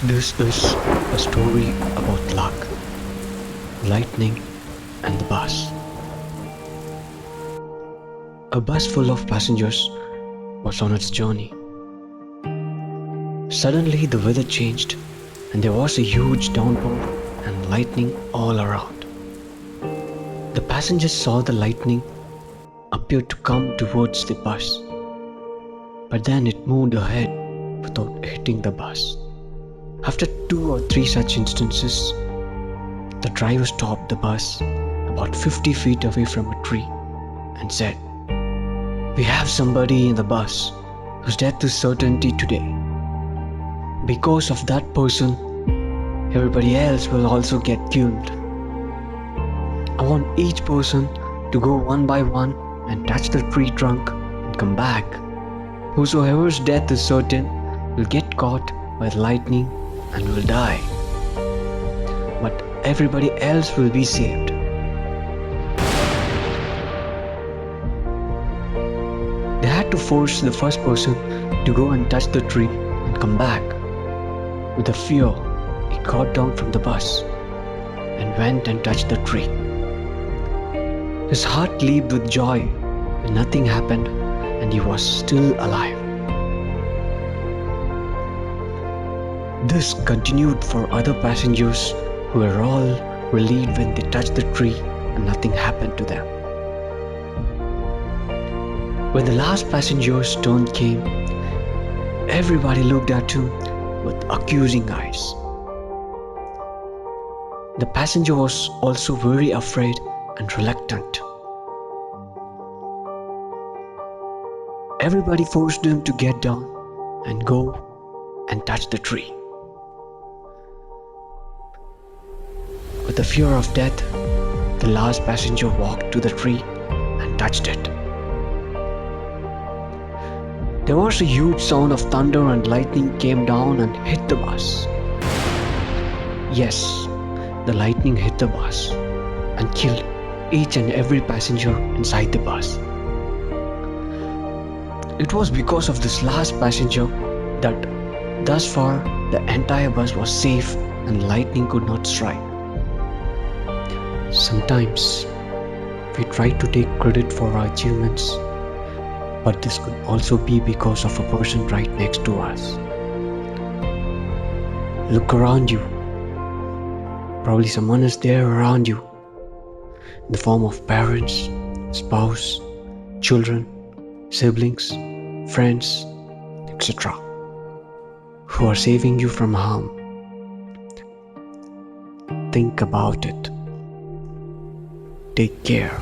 This is a story about luck, lightning, and the bus. A bus full of passengers was on its journey. Suddenly, the weather changed, and there was a huge downpour and lightning all around. The passengers saw the lightning appear to come towards the bus, but then it moved ahead without hitting the bus. After 2 or 3 such instances, the driver stopped the bus about 50 feet away from a tree and said, "We have somebody in the bus whose death is certainty today. Because of that person, everybody else will also get killed. I want each person to go one by one and touch the tree trunk and come back. Whosoever's death is certain will get caught by the lightning and will die. But everybody else will be saved." They had to force the first person to go and touch the tree and come back. With a fear, he got down from the bus and went and touched the tree. His heart leaped with joy when nothing happened and he was still alive. This continued for other passengers who were all relieved when they touched the tree and nothing happened to them. When the last passenger's turn came, everybody looked at him with accusing eyes. The passenger was also very afraid and reluctant. Everybody forced him to get down and go and touch the tree. With the fear of death, the last passenger walked to the tree and touched it. There was a huge sound of thunder and lightning came down and hit the bus. Yes, the lightning hit the bus and killed each and every passenger inside the bus. It was because of this last passenger that thus far the entire bus was safe and lightning could not strike. Sometimes we try to take credit for our achievements, but this could also be because of a person right next to us. Look around you. Probably someone is there around you in the form of parents, spouse, children, siblings, friends, etc., who are saving you from harm. Think about it. Take care.